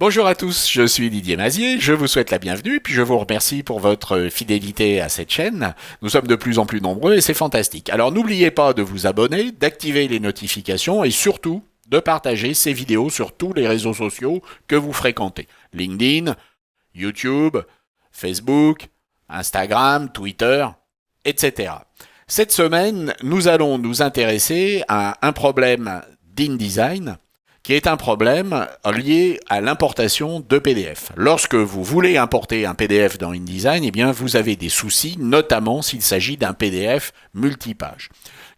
Bonjour à tous, je suis Didier Mazier, je vous souhaite la bienvenue et puis je vous remercie pour votre fidélité à cette chaîne. Nous sommes de plus en plus nombreux et c'est fantastique. Alors n'oubliez pas de vous abonner, d'activer les notifications et surtout de partager ces vidéos sur tous les réseaux sociaux que vous fréquentez. LinkedIn, YouTube, Facebook, Instagram, Twitter, etc. Cette semaine, nous allons nous intéresser à un problème d'InDesign qui est un problème lié à l'importation de PDF. Lorsque vous voulez importer un PDF dans InDesign, eh bien, vous avez des soucis, notamment s'il s'agit d'un PDF multipage.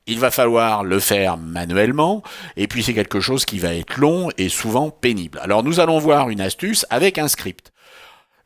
Il va falloir le faire manuellement, et puis c'est quelque chose qui va être long et souvent pénible. Alors nous allons voir une astuce avec un script.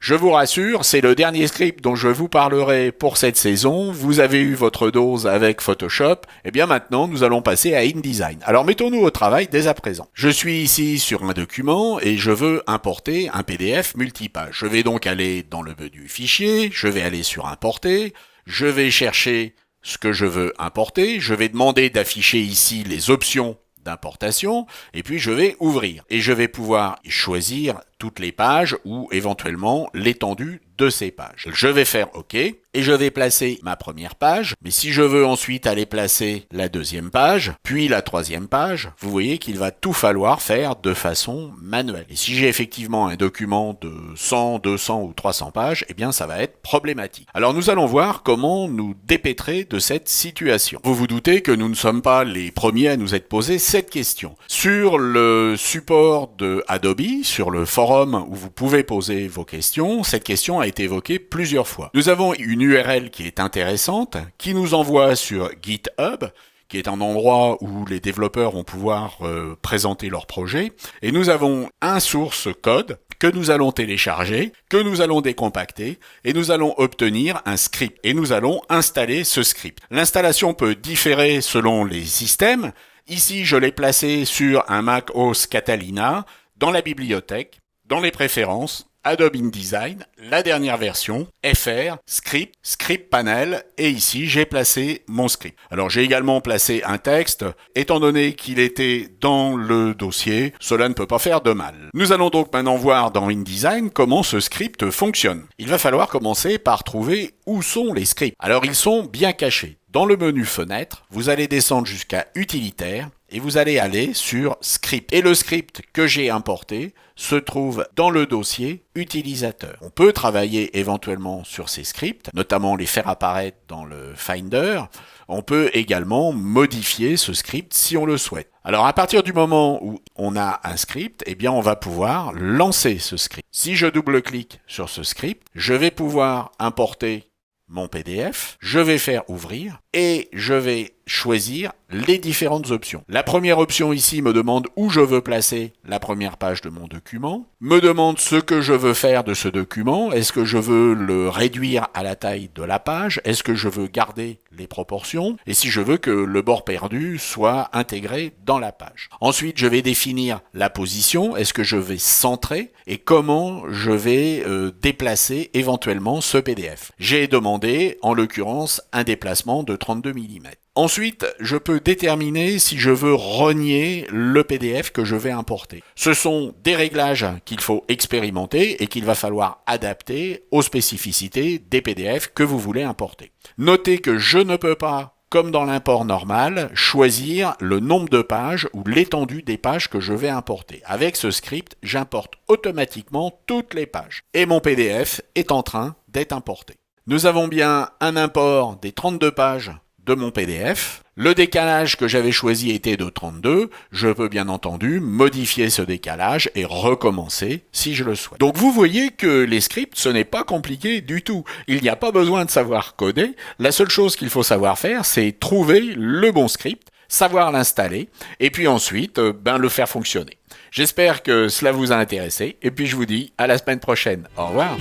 Je vous rassure, c'est le dernier script dont je vous parlerai pour cette saison. Vous avez eu votre dose avec Photoshop. Et bien maintenant, nous allons passer à InDesign. Alors mettons-nous au travail dès à présent. Je suis ici sur un document et je veux importer un PDF multipage. Je vais donc aller dans le menu Fichier, je vais aller sur Importer, je vais chercher ce que je veux importer, je vais demander d'afficher ici les options d'importation, et puis je vais ouvrir. Et je vais pouvoir choisir toutes les pages ou éventuellement l'étendue de ces pages. Je vais faire OK et je vais placer ma première page. Mais si je veux ensuite aller placer la deuxième page, puis la troisième page, vous voyez qu'il va tout falloir faire de façon manuelle. Et si j'ai effectivement un document de 100, 200 ou 300 pages, eh bien ça va être problématique. Alors nous allons voir comment nous dépêtrer de cette situation. Vous vous doutez que nous ne sommes pas les premiers à nous être posé cette question. Sur le support de Adobe, sur le forum où vous pouvez poser vos questions, cette question a été évoquée plusieurs fois. Nous avons une URL qui est intéressante, qui nous envoie sur GitHub, qui est un endroit où les développeurs vont pouvoir présenter leur projet, et nous avons un source code que nous allons télécharger, que nous allons décompacter, et nous allons obtenir un script, et nous allons installer ce script. L'installation peut différer selon les systèmes. Ici, je l'ai placé sur un Mac OS Catalina, dans la bibliothèque, dans les préférences, Adobe InDesign, la dernière version, FR, Script, Script Panel, et ici j'ai placé mon script. Alors j'ai également placé un texte, étant donné qu'il était dans le dossier, cela ne peut pas faire de mal. Nous allons donc maintenant voir dans InDesign comment ce script fonctionne. Il va falloir commencer par trouver où sont les scripts. Alors ils sont bien cachés. Dans le menu Fenêtre, vous allez descendre jusqu'à Utilitaire, et vous allez aller sur Script. Et le script que j'ai importé se trouve dans le dossier Utilisateur. On peut travailler éventuellement sur ces scripts, notamment les faire apparaître dans le Finder. On peut également modifier ce script si on le souhaite. Alors à partir du moment où on a un script, eh bien on va pouvoir lancer ce script. Si je double-clique sur ce script, je vais pouvoir importer mon PDF, je vais faire ouvrir et je vais choisir les différentes options. La première option ici me demande où je veux placer la première page de mon document, me demande ce que je veux faire de ce document, est-ce que je veux le réduire à la taille de la page, est-ce que je veux garder les proportions, et si je veux que le bord perdu soit intégré dans la page. Ensuite, je vais définir la position, est-ce que je vais centrer, et comment je vais déplacer éventuellement ce PDF. J'ai demandé, en l'occurrence, un déplacement de 32 mm. Ensuite, je peux déterminer si je veux renier le PDF que je vais importer. Ce sont des réglages qu'il faut expérimenter et qu'il va falloir adapter aux spécificités des PDF que vous voulez importer. Notez que je ne peux pas, comme dans l'import normal, choisir le nombre de pages ou l'étendue des pages que je vais importer. Avec ce script, j'importe automatiquement toutes les pages. Et mon PDF est en train d'être importé. Nous avons bien un import des 32 pages de mon PDF. Le décalage que j'avais choisi était de 32. Je peux bien entendu modifier ce décalage et recommencer si je le souhaite. Donc vous voyez que les scripts, ce n'est pas compliqué du tout. Il n'y a pas besoin de savoir coder. La seule chose qu'il faut savoir faire, c'est trouver le bon script, savoir l'installer et puis ensuite le faire fonctionner. J'espère que cela vous a intéressé et puis je vous dis à la semaine prochaine. Au revoir.